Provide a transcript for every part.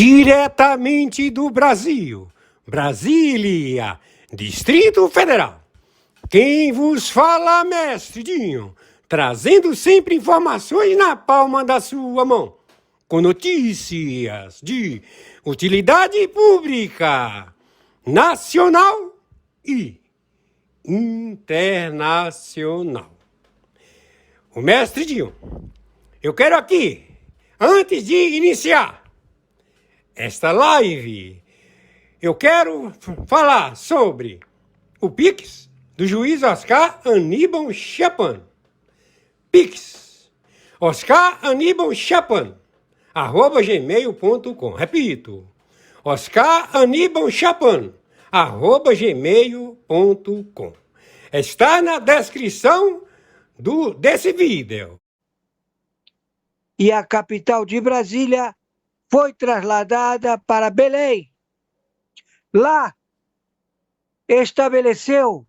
Diretamente do Brasil, Brasília, Distrito Federal. Quem vos fala, mestre Dinho, trazendo sempre informações na palma da sua mão, com notícias de utilidade pública, nacional e internacional. O mestre Dinho, eu quero aqui, antes de iniciar esta live, eu quero falar sobre o Pix do juiz Oscar Aníbal Chapan. Pix, Oscar Aníbal Chapan, @gmail.com. Repito, Oscar Aníbal Chapan, @gmail.com. Está na descrição desse vídeo. E a capital de Brasília foi trasladada para Belém. Lá estabeleceu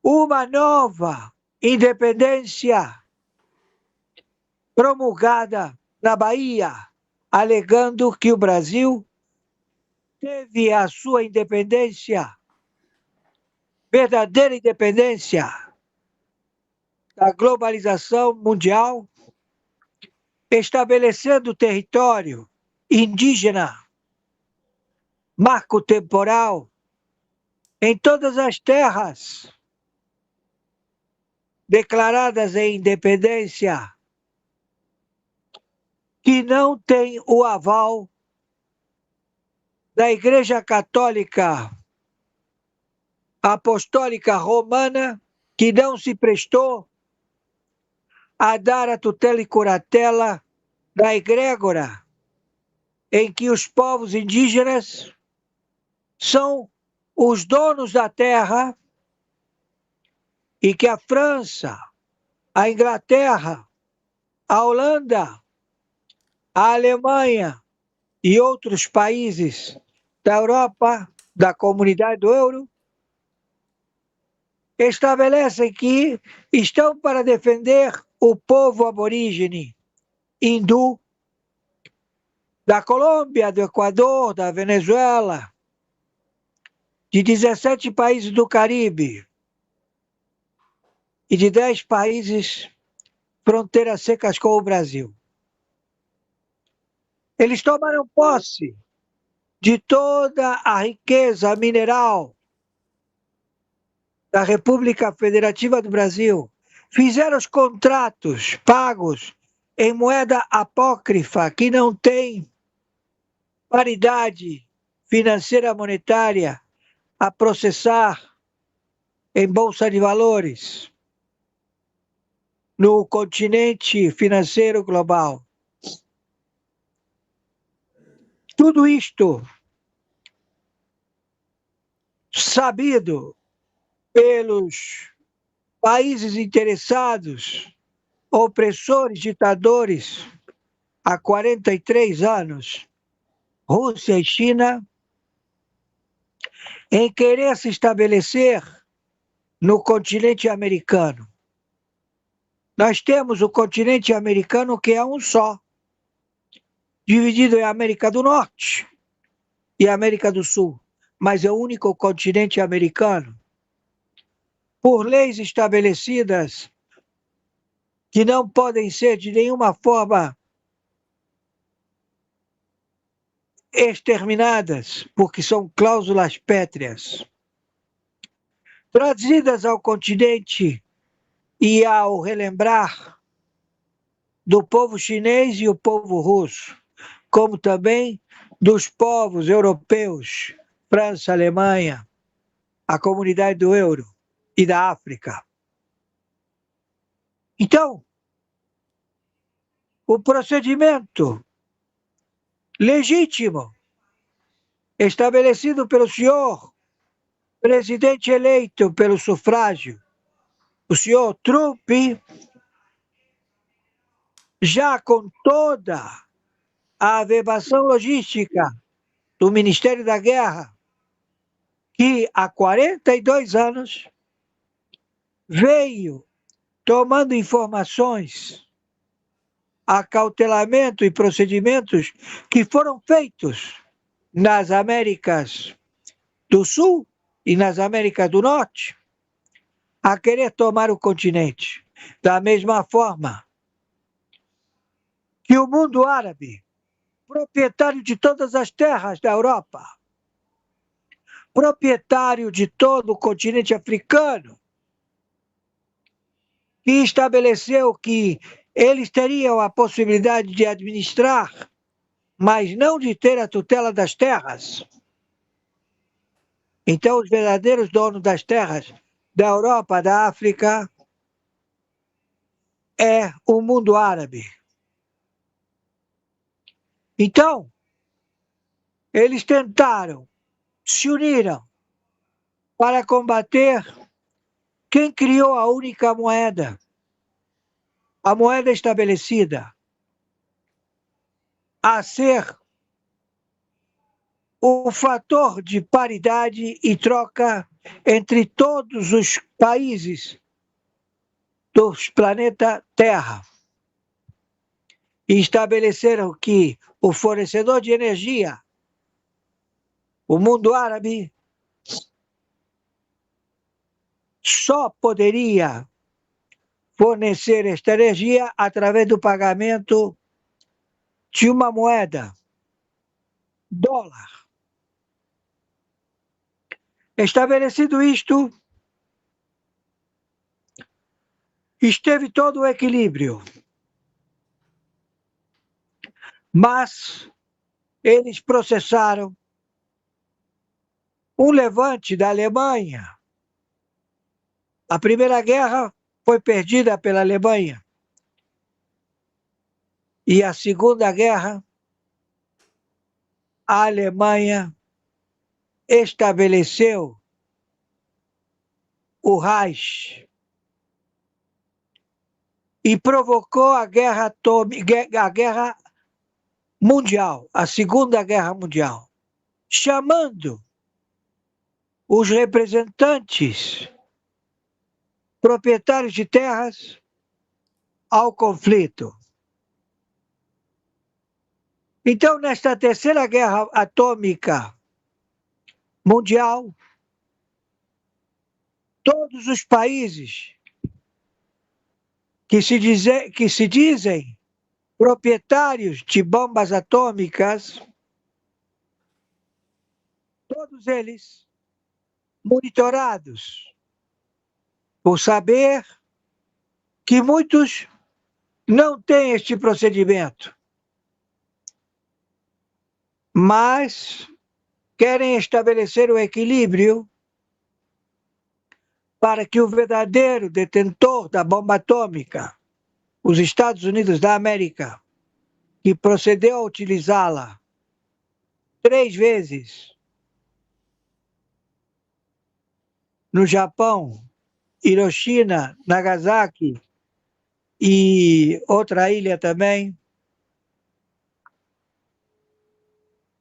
uma nova independência promulgada na Bahia, alegando que o Brasil teve a sua independência, verdadeira independência da globalização mundial, estabelecendo território indígena, marco temporal, em todas as terras declaradas em independência, que não tem o aval da Igreja Católica Apostólica Romana, que não se prestou a dar a tutela e curatela da egrégora, em que os povos indígenas são os donos da terra e que a França, a Inglaterra, a Holanda, a Alemanha e outros países da Europa, da Comunidade do Euro, estabelecem que estão para defender o povo aborígene hindu da Colômbia, do Equador, da Venezuela, de 17 países do Caribe e de 10 países fronteiras secas com o Brasil. Eles tomaram posse de toda a riqueza mineral da República Federativa do Brasil, fizeram os contratos pagos em moeda apócrifa, que não tem paridade financeira monetária a processar em bolsa de valores no continente financeiro global. Tudo isto sabido pelos países interessados, opressores, ditadores, há 43 anos, Rússia e China, em querer se estabelecer no continente americano. Nós temos o continente americano, que é um só, dividido em América do Norte e América do Sul, mas é o único continente americano, por leis estabelecidas que não podem ser de nenhuma forma exterminadas, porque são cláusulas pétreas. Trazidas ao continente e ao relembrar do povo chinês e o povo russo, como também dos povos europeus, França, Alemanha, a Comunidade do Euro e da África. Então, o procedimento legítimo estabelecido pelo senhor presidente eleito pelo sufrágio, o senhor Trump, já com toda a averbação logística do Ministério da Guerra, que há 42 anos veio tomando informações acautelamento e procedimentos que foram feitos nas Américas do Sul e nas Américas do Norte, a querer tomar o continente. Da mesma forma que o mundo árabe, proprietário de todas as terras da Europa, proprietário de todo o continente africano, que estabeleceu que eles teriam a possibilidade de administrar, mas não de ter a tutela das terras. Então, os verdadeiros donos das terras da Europa, da África, é o mundo árabe. Então, eles tentaram, se uniram para combater quem criou a única moeda, a moeda estabelecida a ser o fator de paridade e troca entre todos os países do planeta Terra. E estabeleceram que o fornecedor de energia, o mundo árabe, só poderia fornecer esta energia através do pagamento de uma moeda, dólar. Estabelecido isto, esteve todo o equilíbrio. Mas eles processaram um levante da Alemanha. A Primeira Guerra foi perdida pela Alemanha. E a Segunda Guerra, a Alemanha estabeleceu o Reich e provocou a guerra mundial, a Segunda Guerra Mundial, chamando os representantes proprietários de terras ao conflito. Então, nesta Terceira Guerra Atômica Mundial, todos os países que se dizem proprietários de bombas atômicas, todos eles monitorados por saber que muitos não têm este procedimento, mas querem estabelecer o equilíbrio para que o verdadeiro detentor da bomba atômica, os Estados Unidos da América, que procedeu a utilizá-la 3 vezes no Japão, Hiroshima, Nagasaki e outra ilha também,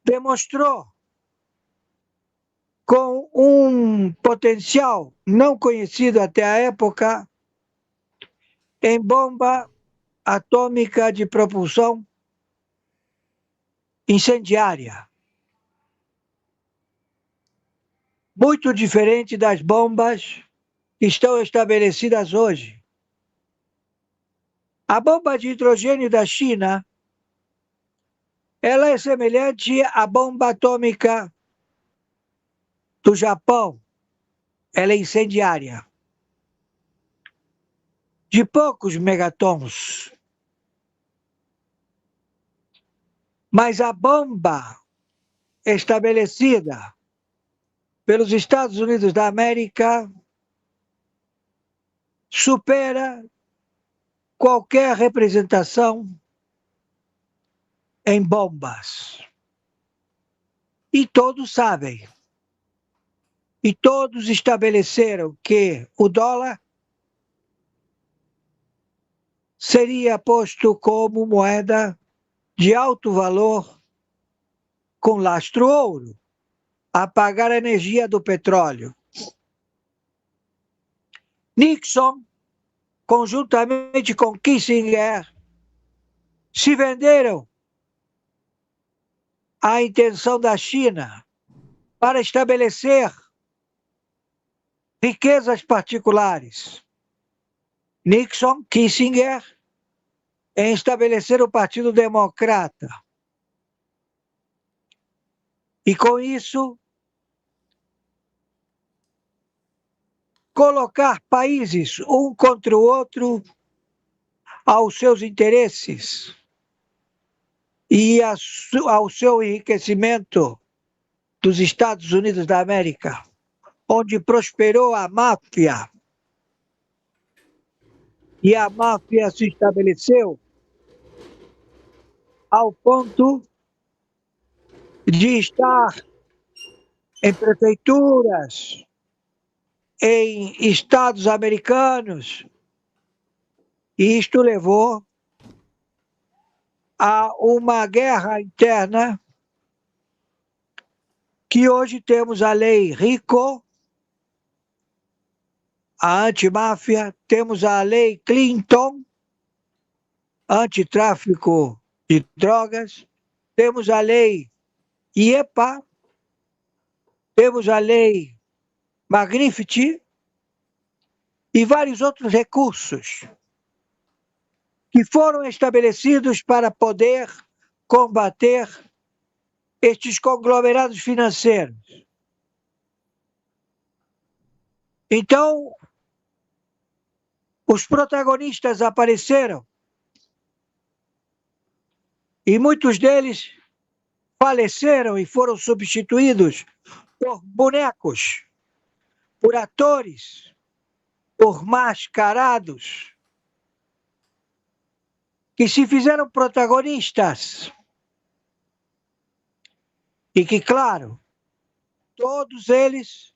demonstrou com um potencial não conhecido até a época em bomba atômica de propulsão incendiária. Muito diferente das bombas que estão estabelecidas hoje. A bomba de hidrogênio da China, ela é semelhante à bomba atômica do Japão. Ela é incendiária, de poucos megatons. Mas a bomba estabelecida pelos Estados Unidos da América supera qualquer representação em bombas. E todos sabem. E todos estabeleceram que o dólar seria posto como moeda de alto valor com lastro ouro, a pagar a energia do petróleo. Nixon, conjuntamente com Kissinger, se venderam à intenção da China para estabelecer riquezas particulares. Nixon, Kissinger, em estabelecer o Partido Democrata. E com isso, colocar países um contra o outro aos seus interesses e ao seu enriquecimento dos Estados Unidos da América, onde prosperou a máfia. E a máfia se estabeleceu ao ponto de estar em prefeituras, em estados americanos, e isto levou a uma guerra interna que hoje temos a lei RICO, a antimáfia, temos a lei Clinton, antitráfico de drogas, temos a lei IEPA, temos a lei Magnitsky e vários outros recursos que foram estabelecidos para poder combater estes conglomerados financeiros. Então, os protagonistas apareceram e muitos deles faleceram e foram substituídos por bonecos, por atores, por mascarados, que se fizeram protagonistas. E que, claro, todos eles,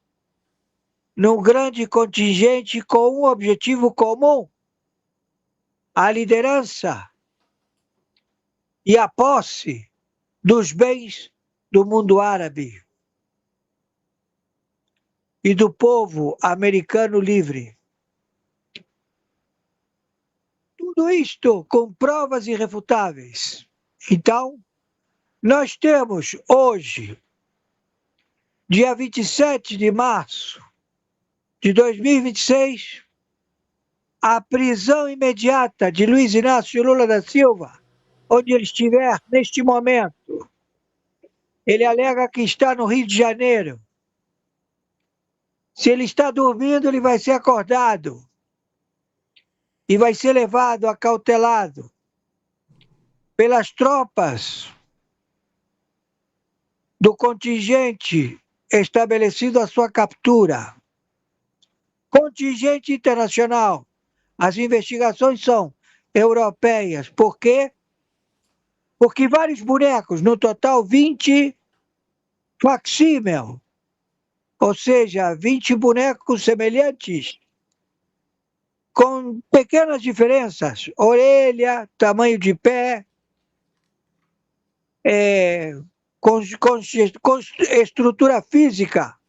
num grande contingente com um objetivo comum, a liderança e a posse dos bens do mundo árabe e do povo americano livre. Tudo isto com provas irrefutáveis. Então, nós temos hoje, dia 27 de março de 2026, a prisão imediata de Luiz Inácio Lula da Silva, onde ele estiver neste momento. Ele alega que está no Rio de Janeiro. Se ele está dormindo, ele vai ser acordado e vai ser levado acautelado pelas tropas do contingente estabelecido a sua captura. Contingente internacional. As investigações são europeias. Por quê? Porque vários bonecos, no total 20 facsímil, ou seja, 20 bonecos semelhantes, com pequenas diferenças, orelha, tamanho de pé, com estrutura física,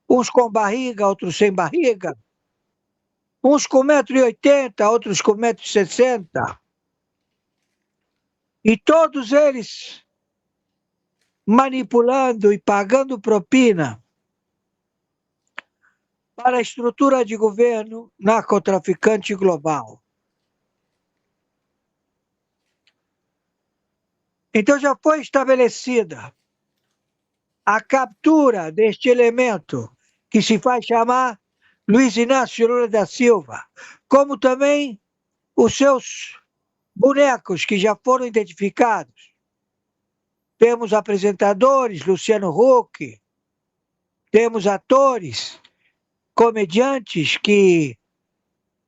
uns com barriga, outros sem barriga, uns com 1,80 m, outros com 1,60 m, e todos eles manipulando e pagando propina para a estrutura de governo narcotraficante global. Então já foi estabelecida a captura deste elemento que se faz chamar Luiz Inácio Lula da Silva, como também os seus bonecos que já foram identificados. Temos apresentadores, Luciano Huck, temos atores, comediantes que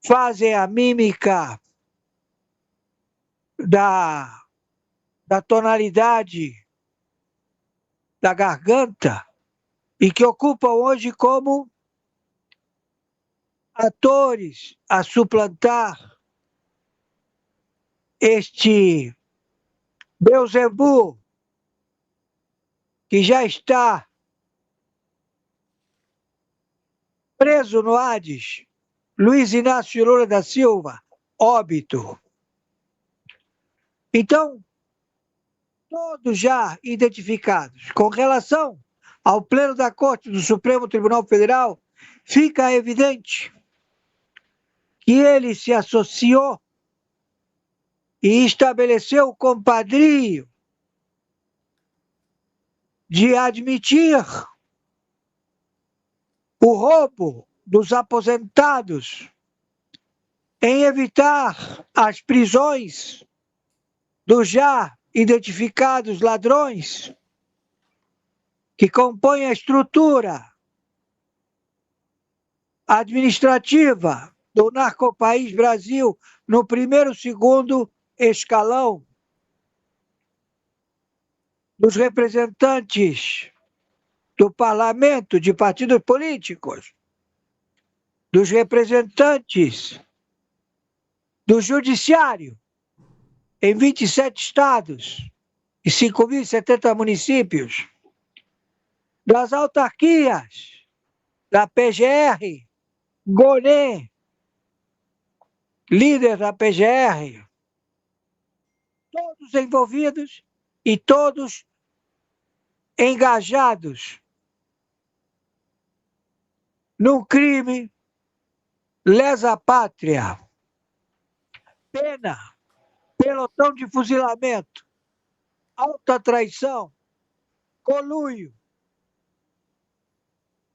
fazem a mímica da tonalidade da garganta e que ocupam hoje como atores a suplantar este Beelzebub que já está preso no Hades, Luiz Inácio Lula da Silva, óbito. Então, todos já identificados. Com relação ao Pleno da Corte do Supremo Tribunal Federal, fica evidente que ele se associou e estabeleceu o compadrio de admitir o roubo dos aposentados em evitar as prisões dos já identificados ladrões que compõem a estrutura administrativa do narcopaís Brasil no primeiro e segundo escalão, dos representantes do parlamento de partidos políticos, dos representantes do judiciário em 27 estados e 5.070 municípios, das autarquias, da PGR, Gonet, líder da PGR, todos envolvidos e todos engajados num crime lesa pátria, pena, pelotão de fuzilamento, alta traição, conluio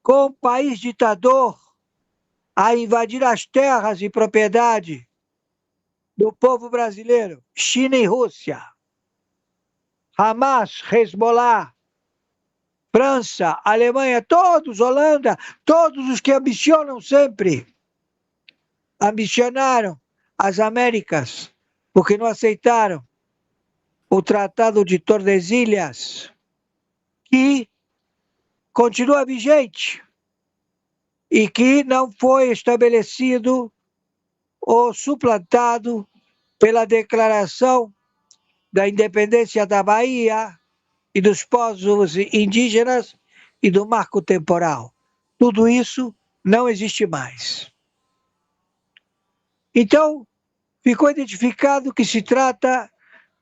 com o país ditador a invadir as terras e propriedade do povo brasileiro, China e Rússia, Hamas, Hezbollah, França, Alemanha, todos, Holanda, todos os que ambicionam sempre, ambicionaram as Américas, porque não aceitaram o Tratado de Tordesilhas, que continua vigente e que não foi estabelecido ou suplantado pela Declaração da Independência da Bahia e dos povos indígenas e do marco temporal. Tudo isso não existe mais. Então, ficou identificado que se trata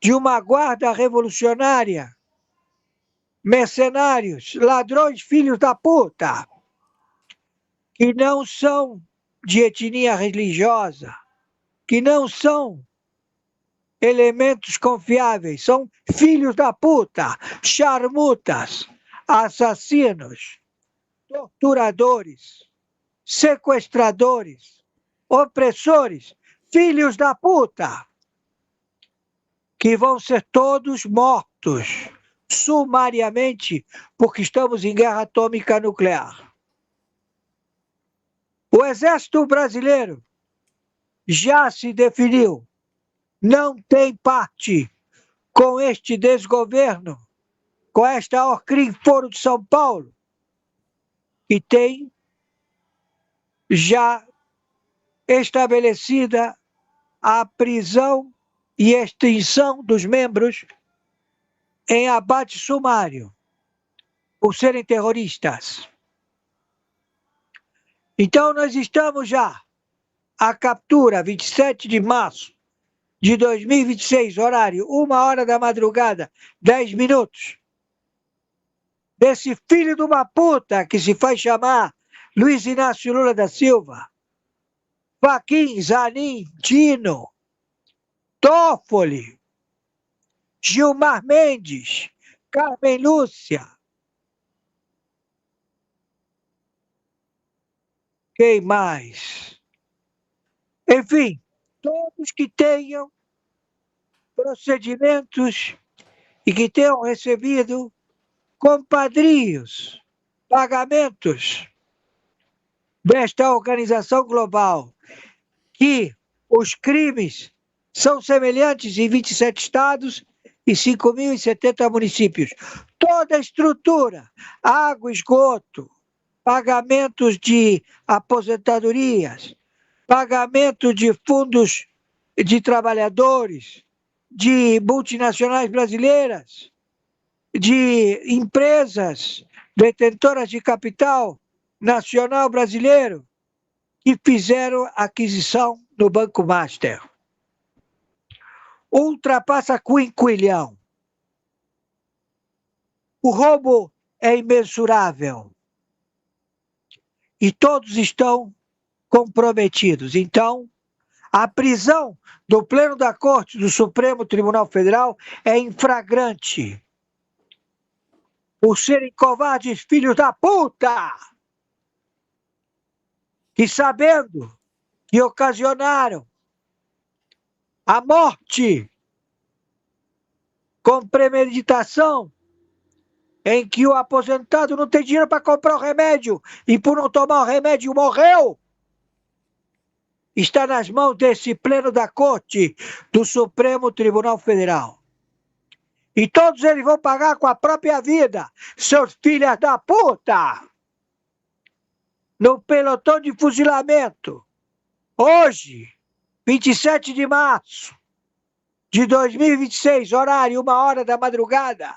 de uma guarda revolucionária, mercenários, ladrões, filhos da puta, que não são de etnia religiosa, que não são elementos confiáveis, são filhos da puta, charmutas, assassinos, torturadores, sequestradores, opressores, filhos da puta, que vão ser todos mortos sumariamente porque estamos em guerra atômica nuclear. O Exército Brasileiro já se definiu, não tem parte com este desgoverno, com esta Orcrim Foro de São Paulo, que tem já estabelecida a prisão e extinção dos membros em abate sumário, por serem terroristas. Então, nós estamos já à captura, 27 de março de 2026, horário 1h da madrugada, 10 minutos, desse filho de uma puta que se faz chamar Luiz Inácio Lula da Silva, Fachin, Zanin, Dino, Toffoli, Gilmar Mendes, Carmen Lúcia. Quem mais? Enfim, todos que tenham procedimentos e que tenham recebido compadrios, pagamentos desta organização global, que os crimes são semelhantes em 27 estados e 5.070 municípios. Toda a estrutura, água, esgoto, pagamentos de aposentadorias, pagamento de fundos de trabalhadores, de multinacionais brasileiras, de empresas detentoras de capital nacional brasileiro que fizeram aquisição no Banco Master. ultrapassa quinquilhão. O roubo é imensurável. E todos estão comprometidos. Então, a prisão do Pleno da Corte do Supremo Tribunal Federal é em flagrante. Por serem covardes filhos da puta, que sabendo que ocasionaram a morte com premeditação, em que o aposentado não tem dinheiro para comprar o remédio e por não tomar o remédio morreu, está nas mãos desse Pleno da Corte do Supremo Tribunal Federal. E todos eles vão pagar com a própria vida, seus filhos da puta! No pelotão de fuzilamento, hoje, 27 de março de 2026, horário 1h da madrugada.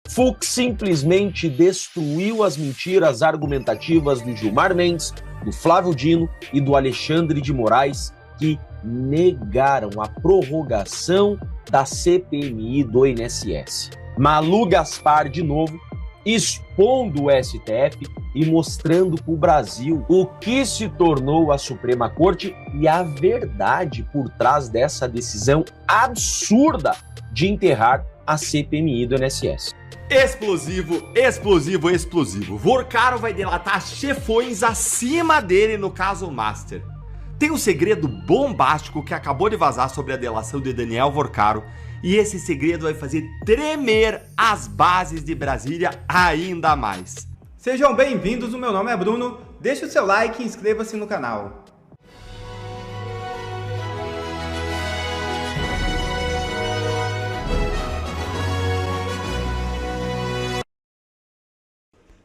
Fux simplesmente destruiu as mentiras argumentativas do Gilmar Mendes, do Flávio Dino e do Alexandre de Moraes, que negaram a prorrogação da CPMI do INSS. Malu Gaspar, de novo, expondo o STF e mostrando para o Brasil o que se tornou a Suprema Corte e a verdade por trás dessa decisão absurda de enterrar a CPMI do INSS. Explosivo, explosivo, explosivo. Vorcaro vai delatar chefões acima dele no caso Master. Tem um segredo bombástico que acabou de vazar sobre a delação de Daniel Vorcaro, e esse segredo vai fazer tremer as bases de Brasília ainda mais. Sejam bem-vindos, o meu nome é Bruno, deixe o seu like e inscreva-se no canal.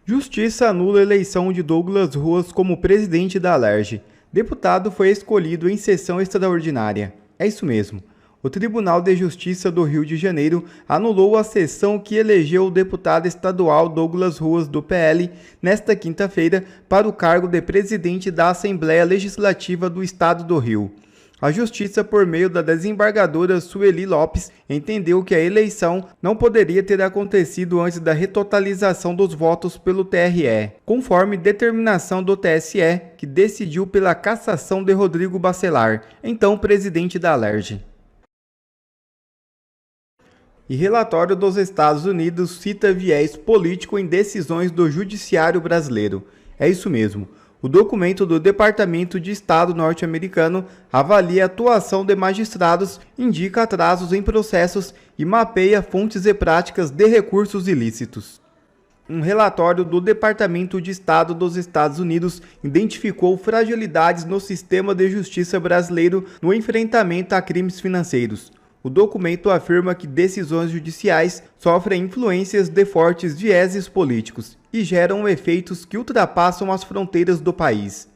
Justiça anula a eleição de Douglas Ruas como presidente da Alerj. Deputado foi escolhido em sessão extraordinária. É isso mesmo. O Tribunal de Justiça do Rio de Janeiro anulou a sessão que elegeu o deputado estadual Douglas Ruas, do PL, nesta quinta-feira, para o cargo de presidente da Assembleia Legislativa do Estado do Rio. A Justiça, por meio da desembargadora Sueli Lopes, entendeu que a eleição não poderia ter acontecido antes da retotalização dos votos pelo TRE, conforme determinação do TSE, que decidiu pela cassação de Rodrigo Bacelar, então presidente da Alerj. E relatório dos Estados Unidos cita viés político em decisões do Judiciário brasileiro. É isso mesmo. O documento do Departamento de Estado norte-americano avalia a atuação de magistrados, indica atrasos em processos e mapeia fontes e práticas de recursos ilícitos. Um relatório do Departamento de Estado dos Estados Unidos identificou fragilidades no sistema de justiça brasileiro no enfrentamento a crimes financeiros. O documento afirma que decisões judiciais sofrem influências de fortes vieses políticos e geram efeitos que ultrapassam as fronteiras do país.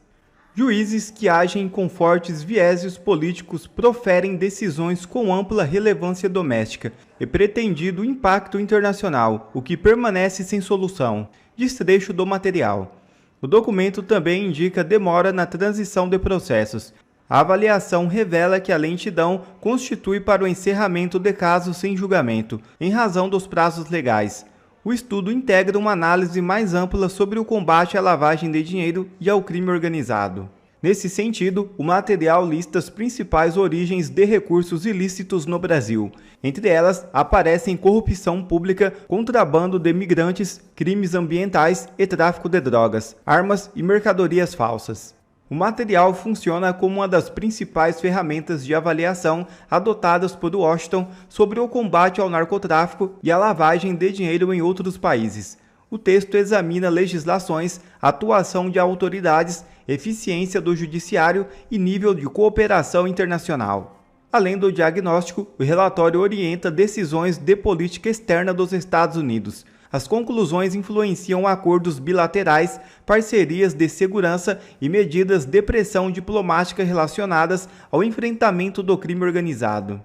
Juízes que agem com fortes vieses políticos proferem decisões com ampla relevância doméstica e pretendido impacto internacional, o que permanece sem solução. Destrecho do material. O documento também indica demora na transição de processos. A avaliação revela que a lentidão constitui para o encerramento de casos sem julgamento, em razão dos prazos legais. O estudo integra uma análise mais ampla sobre o combate à lavagem de dinheiro e ao crime organizado. Nesse sentido, o material lista as principais origens de recursos ilícitos no Brasil. Entre elas, aparecem corrupção pública, contrabando de migrantes, crimes ambientais e tráfico de drogas, armas e mercadorias falsas. O material funciona como uma das principais ferramentas de avaliação adotadas por Washington sobre o combate ao narcotráfico e à lavagem de dinheiro em outros países. O texto examina legislações, atuação de autoridades, eficiência do judiciário e nível de cooperação internacional. Além do diagnóstico, o relatório orienta decisões de política externa dos Estados Unidos. As conclusões influenciam acordos bilaterais, parcerias de segurança e medidas de pressão diplomática relacionadas ao enfrentamento do crime organizado.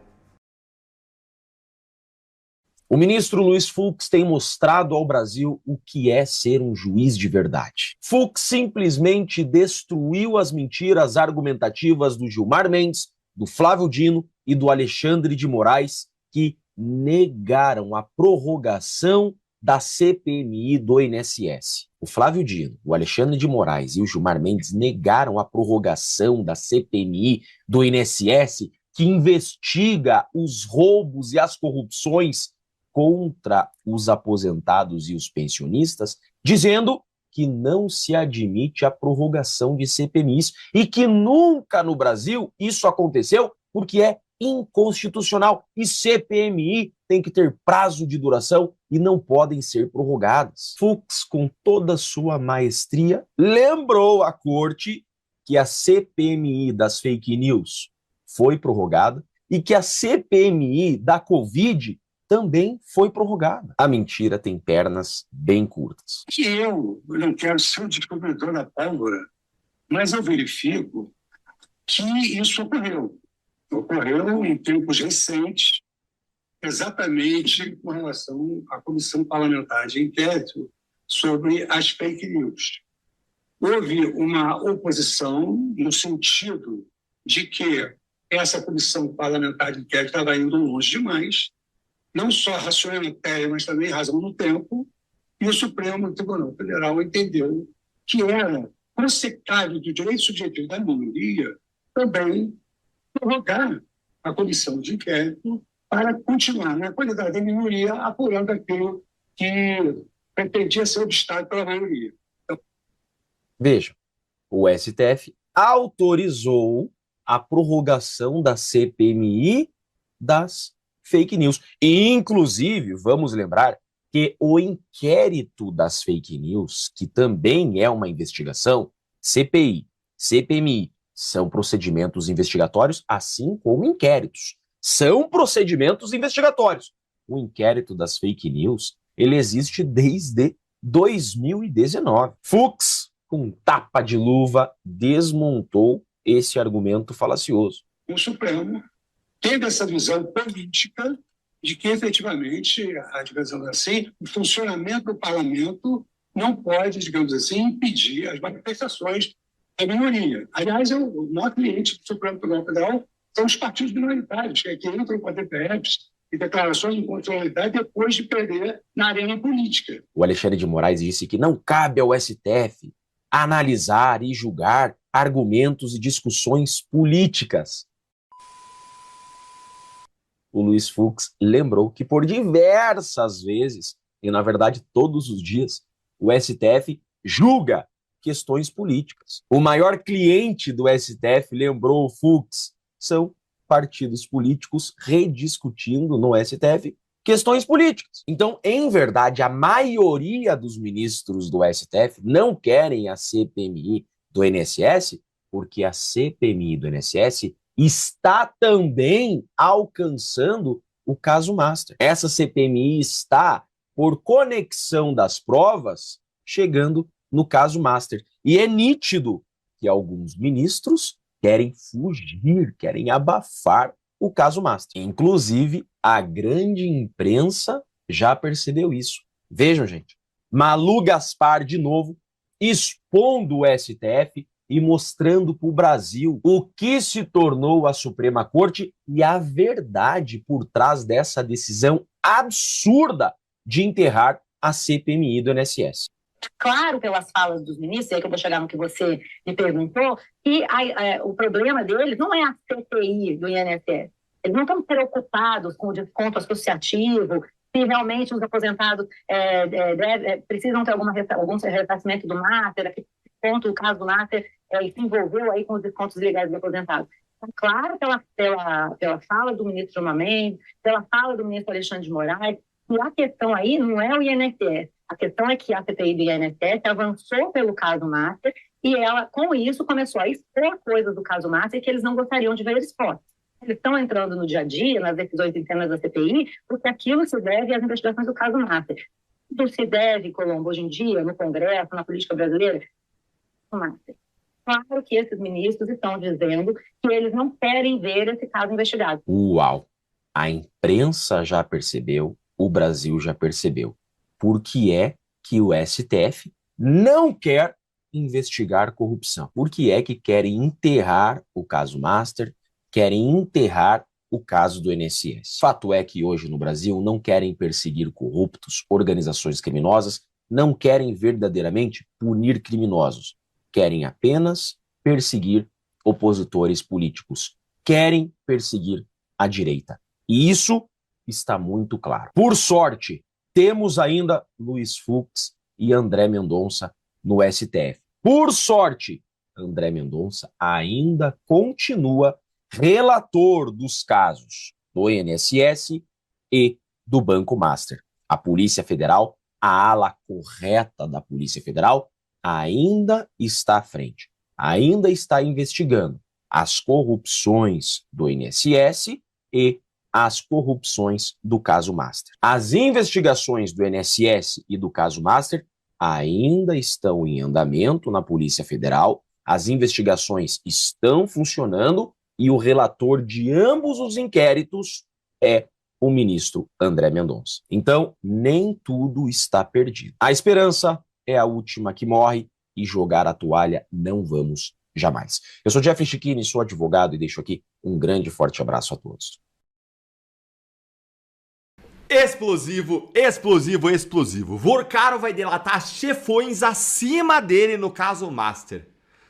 O ministro Luiz Fux tem mostrado ao Brasil o que é ser um juiz de verdade. Fux simplesmente destruiu as mentiras argumentativas do Gilmar Mendes, do Flávio Dino e do Alexandre de Moraes, que negaram a prorrogação da CPMI do INSS. O Flávio Dino, o Alexandre de Moraes e o Gilmar Mendes negaram a prorrogação da CPMI do INSS, que investiga os roubos e as corrupções contra os aposentados e os pensionistas, dizendo que não se admite a prorrogação de CPMIs e que nunca no Brasil isso aconteceu porque é inconstitucional. E CPMI tem que ter prazo de duração e não podem ser prorrogadas. Fux, com toda a sua maestria, lembrou à corte que a CPMI das fake news foi prorrogada e que a CPMI da Covid também foi prorrogada. A mentira tem pernas bem curtas. Que eu não quero ser o descobridor da pólvora, mas eu verifico que isso ocorreu. Ocorreu em tempos recentes, exatamente com relação à Comissão Parlamentar de Inquérito sobre as fake news. Houve uma oposição no sentido de que essa Comissão Parlamentar de Inquérito estava indo longe demais, não só racional na matéria, mas também razão no tempo, e o Supremo Tribunal Federal entendeu que era consecrável do direito subjetivo da minoria também prorrogar a comissão de inquérito para continuar, na qualidade da minoria, apurando aquilo que pretendia ser obstáculo pela maioria. Veja, o STF autorizou a prorrogação da CPMI das fake news. E, inclusive, vamos lembrar que o inquérito das fake news, que também é uma investigação, CPI, CPMI, são procedimentos investigatórios, assim como inquéritos. São procedimentos investigatórios. O inquérito das fake news, ele existe desde 2019. Fux, com tapa de luva, desmontou esse argumento falacioso. O Supremo teve essa visão política de que, efetivamente, digamos assim, o funcionamento do parlamento não pode, digamos assim, impedir as manifestações da minoria. Aliás, o maior cliente do Supremo Tribunal Federal são os partidos minoritários, que entram com a DPFs e declarações de inconstitucionalidade depois de perder na arena política. O Alexandre de Moraes disse que não cabe ao STF analisar e julgar argumentos e discussões políticas. O Luiz Fux lembrou que por diversas vezes, e na verdade todos os dias, o STF julga questões políticas. O maior cliente do STF, lembrou o Fux, são partidos políticos rediscutindo no STF questões políticas. Então, em verdade, a maioria dos ministros do STF não querem a CPMI do INSS, porque a CPMI do INSS está também alcançando o caso Master. Essa CPMI está, por conexão das provas, chegando no caso Master. E é nítido que alguns ministros querem fugir, querem abafar o caso Master. Inclusive, a grande imprensa já percebeu isso. Vejam, gente, Malu Gaspar, de novo, expondo o STF e mostrando para o Brasil o que se tornou a Suprema Corte e a verdade por trás dessa decisão absurda de enterrar a CPMI do INSS. Claro, pelas falas dos ministros, aí que eu vou chegar no que você me perguntou, que o problema deles não é a CPI do INSS. Eles não estão preocupados com o desconto associativo, se realmente os aposentados precisam ter algum ressarcimento do Master, a que ponto o caso do Master se envolveu aí com os descontos legais dos aposentados. Então, claro, pela fala do ministro Gilmar Mendes, pela fala do ministro Alexandre de Moraes, e a questão aí não é o INSS. A questão é que a CPI do INSS avançou pelo caso Master e ela, com isso, começou a expor coisas do caso Master que eles não gostariam de ver expostas. Eles estão entrando no dia a dia, nas decisões internas da CPI, porque aquilo se deve às investigações do caso Master. Tudo se deve, Colombo, hoje em dia, no Congresso, na política brasileira, ao Master. Claro que esses ministros estão dizendo que eles não querem ver esse caso investigado. Uau! A imprensa já percebeu, o Brasil já percebeu. Por que é que o STF não quer investigar corrupção? Por que é que querem enterrar o caso Master, querem enterrar o caso do INSS. Fato é que hoje no Brasil não querem perseguir corruptos, organizações criminosas, não querem verdadeiramente punir criminosos, querem apenas perseguir opositores políticos, querem perseguir a direita. E isso está muito claro. Por sorte, temos ainda Luiz Fux e André Mendonça no STF. Por sorte, André Mendonça ainda continua relator dos casos do INSS e do Banco Master. A Polícia Federal, a ala correta da Polícia Federal, ainda está à frente, ainda está investigando as corrupções do INSS e as corrupções do caso Master. As investigações do INSS e do caso Master ainda estão em andamento na Polícia Federal, as investigações estão funcionando e o relator de ambos os inquéritos é o ministro André Mendonça. Então, nem tudo está perdido. A esperança é a última que morre e jogar a toalha não vamos jamais. Eu sou Jeffrey Chiquini, sou advogado e deixo aqui um grande e forte abraço a todos. Explosivo, explosivo, explosivo. Vorcaro vai delatar chefões acima dele no caso Master.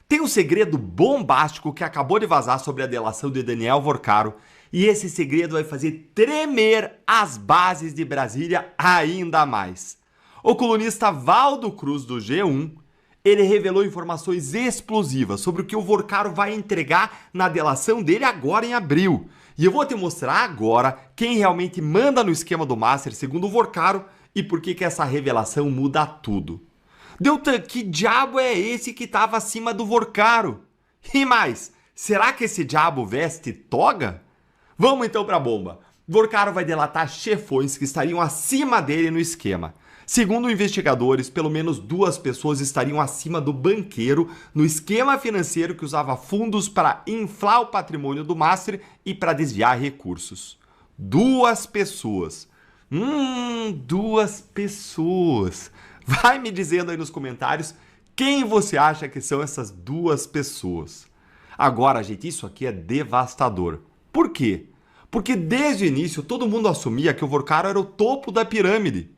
Tem um segredo bombástico que acabou de vazar sobre a delação de Daniel Vorcaro e esse segredo vai fazer tremer as bases de Brasília ainda mais. O colunista Valdo Cruz do G1, ele revelou informações explosivas sobre o que o Vorcaro vai entregar na delação dele agora em abril. E eu vou te mostrar agora quem realmente manda no esquema do Master segundo o Vorcaro e por que essa revelação muda tudo. Deltan, que diabo é esse que estava acima do Vorcaro? E mais, será que esse diabo veste toga? Vamos então para a bomba. Vorcaro vai delatar chefões que estariam acima dele no esquema. Segundo investigadores, pelo menos 2 pessoas estariam acima do banqueiro no esquema financeiro que usava fundos para inflar o patrimônio do Master e para desviar recursos. 2 pessoas. 2 pessoas. Vai me dizendo aí nos comentários quem você acha que são essas 2 pessoas. Agora, gente, isso aqui é devastador. Por quê? Porque desde o início todo mundo assumia que o Vorcaro era o topo da pirâmide.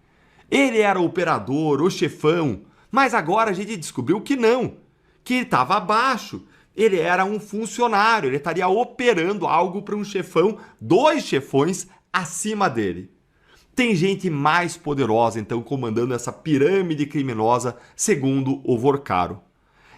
Ele era o operador, o chefão, mas agora a gente descobriu que não, que ele estava abaixo. Ele era um funcionário, ele estaria operando algo para um chefão, 2 chefões acima dele. Tem gente mais poderosa, então, comandando essa pirâmide criminosa, segundo o Vorcaro.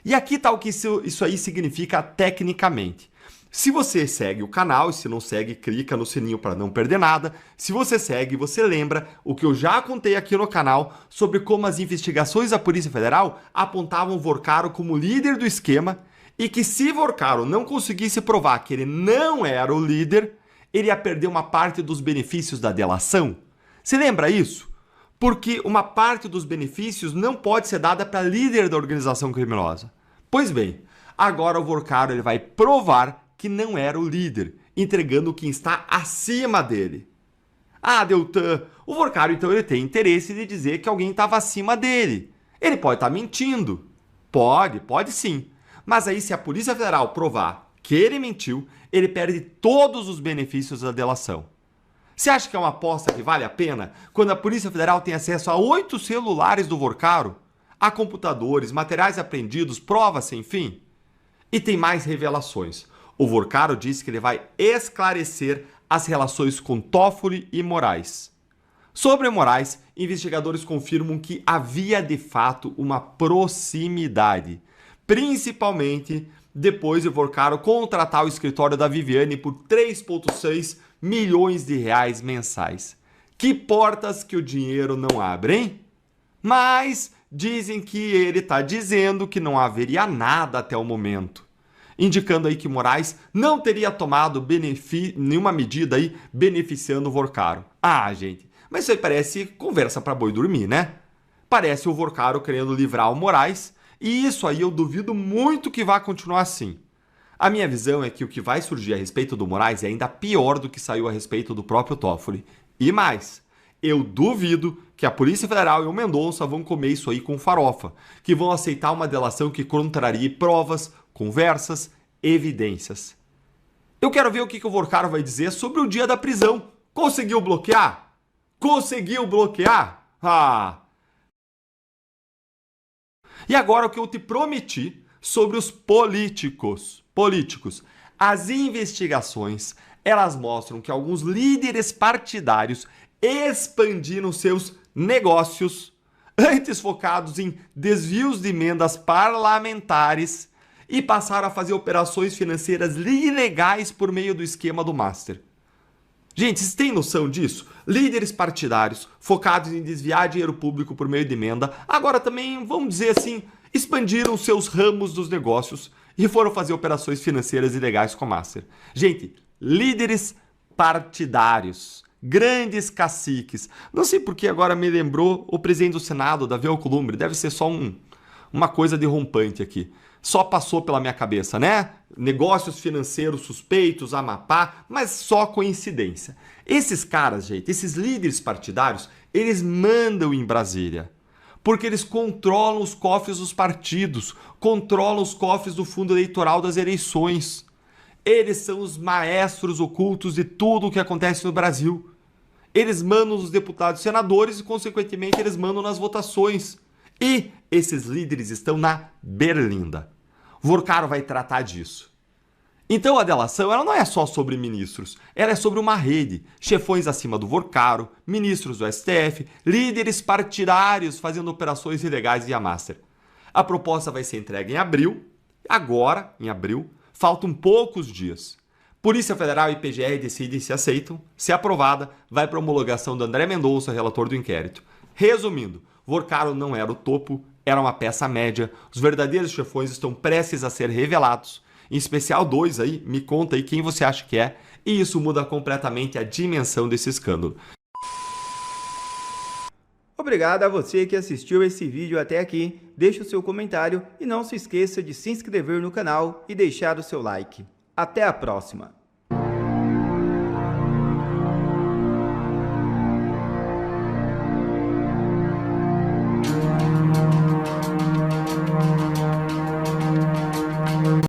E aqui está o que isso aí significa tecnicamente. Se você segue o canal, e se não segue, clica no sininho para não perder nada. Se você segue, você lembra o que eu já contei aqui no canal sobre como as investigações da Polícia Federal apontavam Vorcaro como líder do esquema e que se Vorcaro não conseguisse provar que ele não era o líder, ele ia perder uma parte dos benefícios da delação. Você lembra isso? Porque uma parte dos benefícios não pode ser dada para líder da organização criminosa. Pois bem, agora o Vorcaro ele vai provar que não era o líder, entregando quem está acima dele. Ah, Deltan, o Vorcaro então ele tem interesse de dizer que alguém estava acima dele. Ele pode estar mentindo. Pode sim. Mas aí se a Polícia Federal provar que ele mentiu, ele perde todos os benefícios da delação. Você acha que é uma aposta que vale a pena quando a Polícia Federal tem acesso a 8 celulares do Vorcaro, a computadores, materiais apreendidos, provas sem fim? E tem mais revelações. O Vorcaro disse que ele vai esclarecer as relações com Toffoli e Moraes. Sobre Moraes, investigadores confirmam que havia de fato uma proximidade, principalmente depois de Vorcaro contratar o escritório da Viviane por 3,6 milhões de reais mensais. Que portas que o dinheiro não abre, hein? Mas dizem que ele está dizendo que não haveria nada até o momento, indicando aí que Moraes não teria tomado nenhuma medida aí beneficiando o Vorcaro. Ah, gente, mas isso aí parece conversa para boi dormir, né? Parece o Vorcaro querendo livrar o Moraes, e isso aí eu duvido muito que vá continuar assim. A minha visão é que o que vai surgir a respeito do Moraes é ainda pior do que saiu a respeito do próprio Toffoli. E mais, eu duvido que a Polícia Federal e o Mendonça vão comer isso aí com farofa, que vão aceitar uma delação que contraria provas, conversas, evidências. Eu quero ver o que o Vorcaro vai dizer sobre o dia da prisão. Conseguiu bloquear? Conseguiu bloquear? Ah! E agora o que eu te prometi sobre os políticos. As investigações, elas mostram que alguns líderes partidários expandiram seus negócios, antes focados em desvios de emendas parlamentares, e passaram a fazer operações financeiras ilegais por meio do esquema do Master. Gente, vocês têm noção disso? Líderes partidários focados em desviar dinheiro público por meio de emenda, agora também, vamos dizer assim, expandiram seus ramos dos negócios e foram fazer operações financeiras ilegais com o Master. Gente, líderes partidários, grandes caciques. Não sei por que agora me lembrou o presidente do Senado, Davi Alcolumbre, deve ser só uma coisa de rompante aqui. Só passou pela minha cabeça, né? Negócios financeiros suspeitos, Amapá, mas só coincidência. Esses caras, gente, esses líderes partidários, eles mandam em Brasília, porque eles controlam os cofres dos partidos, controlam os cofres do fundo eleitoral das eleições. Eles são os maestros ocultos de tudo o que acontece no Brasil. Eles mandam os deputados e senadores e, consequentemente, eles mandam nas votações. E esses líderes estão na berlinda. Vorcaro vai tratar disso. Então a delação ela não é só sobre ministros, ela é sobre uma rede, chefões acima do Vorcaro, ministros do STF, líderes partidários fazendo operações ilegais via Master. A proposta vai ser entregue em abril, agora, em abril, faltam poucos dias. Polícia Federal e PGR decidem se aceitam, se aprovada, vai para a homologação do André Mendonça, relator do inquérito. Resumindo, Vorcaro não era o topo, era uma peça média, os verdadeiros chefões estão prestes a ser revelados, em especial 2 aí, me conta aí quem você acha que é, e isso muda completamente a dimensão desse escândalo. Obrigado a você que assistiu esse vídeo até aqui, deixe o seu comentário e não se esqueça de se inscrever no canal e deixar o seu like. Até a próxima!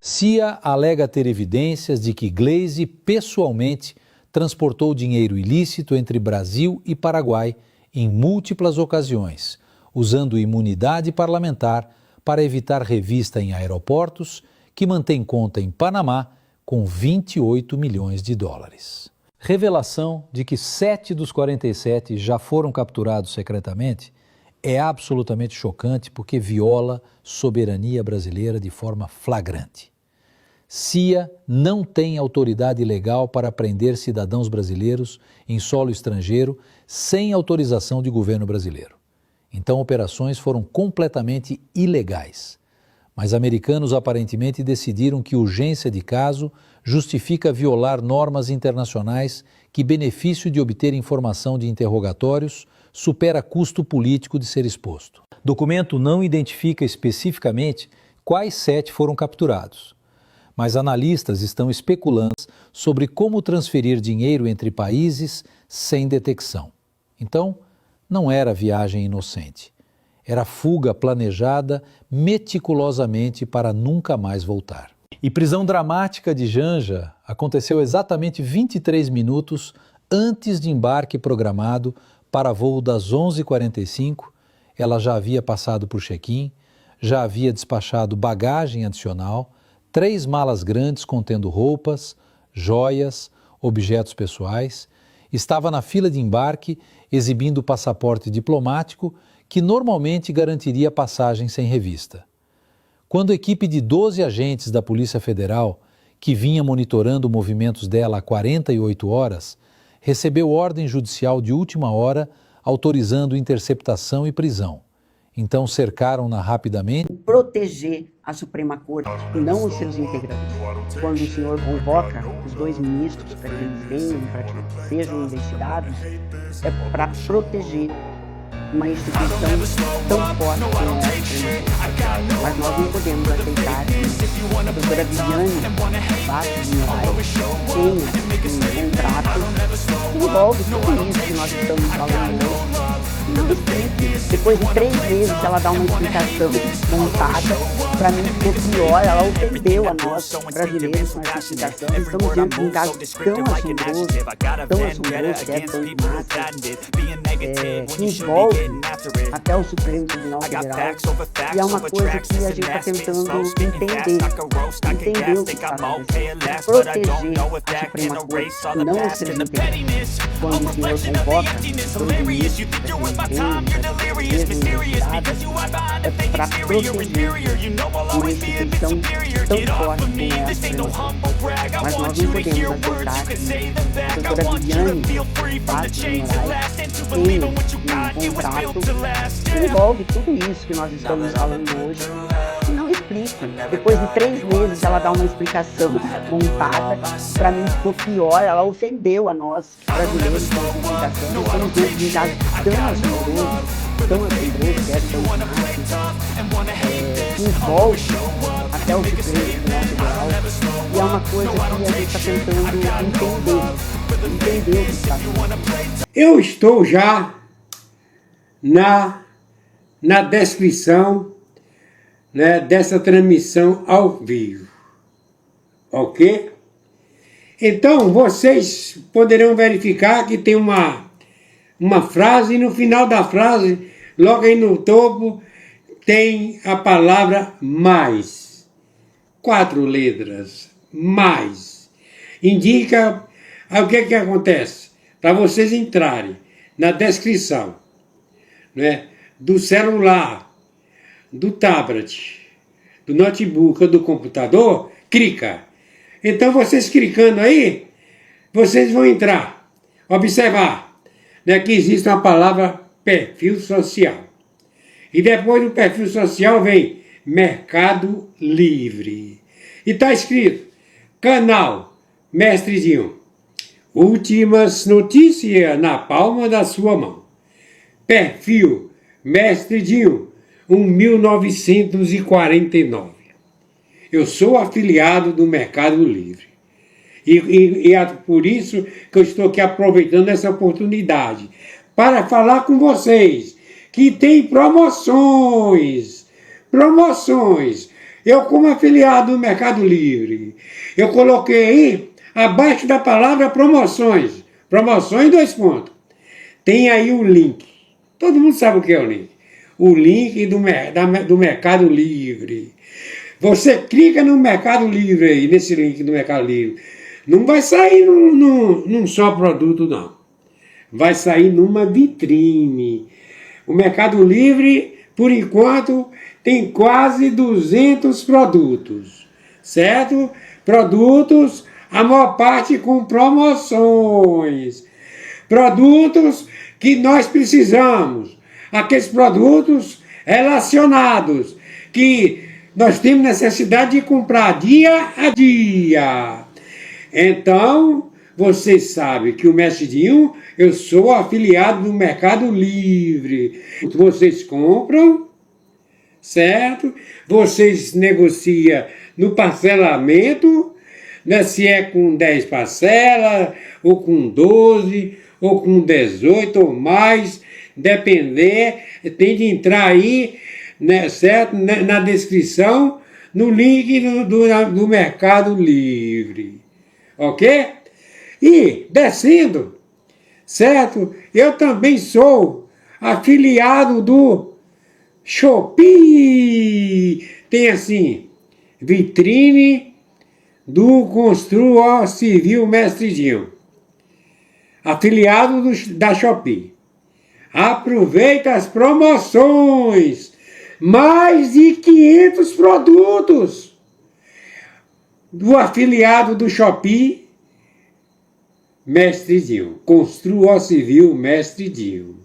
CIA alega ter evidências de que Gleisi pessoalmente transportou dinheiro ilícito entre Brasil e Paraguai em múltiplas ocasiões, usando imunidade parlamentar para evitar revista em aeroportos, que mantém conta em Panamá com 28 milhões de dólares. Revelação de que 7 dos 47 já foram capturados secretamente é absolutamente chocante porque viola soberania brasileira de forma flagrante. CIA não tem autoridade legal para prender cidadãos brasileiros em solo estrangeiro sem autorização de governo brasileiro. Então, operações foram completamente ilegais. Mas americanos aparentemente decidiram que urgência de caso justifica violar normas internacionais que benefício de obter informação de interrogatórios supera custo político de ser exposto. Documento não identifica especificamente quais 7 foram capturados. Mas analistas estão especulando sobre como transferir dinheiro entre países sem detecção. Então, não era viagem inocente. Era fuga planejada meticulosamente para nunca mais voltar. E prisão dramática de Janja aconteceu exatamente 23 minutos antes de embarque programado para voo das 11h45. Ela já havia passado por check-in, já havia despachado bagagem adicional, 3 malas grandes contendo roupas, joias, objetos pessoais, estava na fila de embarque exibindo o passaporte diplomático que normalmente garantiria passagem sem revista. Quando a equipe de 12 agentes da Polícia Federal, que vinha monitorando movimentos dela há 48 horas, recebeu ordem judicial de última hora autorizando interceptação e prisão. Então cercaram-na rapidamente. Proteger a Suprema Corte e não os seus integrantes. Quando o senhor convoca os 2 ministros para que eles venham, para que sejam investigados, é para proteger uma instituição tão forte como a Suprema Corte. Mas nós não podemos aceitar que a doutora Viviane Bastos de Moraes tenha um contrato que envolve tudo isso que nós estamos falando hoje. Não explique. Depois de 3 meses ela dá uma explicação montada. Para mim ficou pior, ela ofendeu a nós, brasileiros, com essa explicação. Estamos diante de um caso tão assombroso, que é tanto que envolve até o Supremo Tribunal Federal. E é uma coisa que a gente está tentando entender o que está acontecendo. Proteger a Suprema Corte, não os seus interesses. Quando o senhor convoca todo ministro, é para proteger uma instituição tão forte como essa. Mas nós não podemos aceitar que a doutora Viviane Bastos de Moraes tenha um contrato que envolve tudo isso que nós estamos falando hoje. E não explica. Depois de 3 meses ela dá uma explicação montada. Para mim ficou pior, ela ofendeu a nós, brasileiros, com essa explicação. Estamos diante de um caso tão assombroso, que é que envolve até o Supremo Tribunal Federal. E é uma coisa que a gente está tentando entender o que está acontecendo. Eu estou já na descrição, né, dessa transmissão ao vivo, ok? Então, vocês poderão verificar que tem uma frase, e no final da frase, logo aí no topo, tem a palavra mais. 4 letras, mais. Indica o que acontece. Para vocês entrarem na descrição, né, do celular, do tablet, do notebook ou do computador, clica. Então vocês clicando aí, vocês vão entrar, observar, né, que existe uma palavra perfil social. E depois do perfil social vem Mercado Livre. E está escrito, canal Mestre Dinho. Últimas notícias na palma da sua mão. Perfil Mestre Dinho, 1949. Eu sou afiliado do Mercado Livre. E é por isso que eu estou aqui aproveitando essa oportunidade para falar com vocês que tem promoções. Eu, como afiliado do Mercado Livre, eu coloquei aí, abaixo da palavra promoções, 2 pontos. Tem aí o link. Todo mundo sabe o que é o link. O link do Mercado Livre. Você clica no Mercado Livre aí, nesse link do Mercado Livre. Não vai sair num só produto, não. Vai sair numa vitrine. O Mercado Livre, por enquanto, tem quase 200 produtos, certo? Produtos, a maior parte com promoções. Produtos que nós precisamos. Aqueles produtos relacionados, que nós temos necessidade de comprar dia a dia. Então, vocês sabem que o Mestre Dinho, eu sou afiliado do Mercado Livre. Vocês compram, certo? Vocês negociam no parcelamento, né? Se é com 10 parcelas, ou com 12, ou com 18 ou mais, depender, tem de entrar aí, né, certo? Na descrição, no link do Mercado Livre. Ok? E, descendo, certo? Eu também sou afiliado do Shopee. Tem assim, vitrine do Construa Civil Mestre Dinho. Afiliado da Shopee. Aproveita as promoções. Mais de 500 produtos do afiliado do Shopee Mestre Dinho. Construa Civil Mestre Dinho.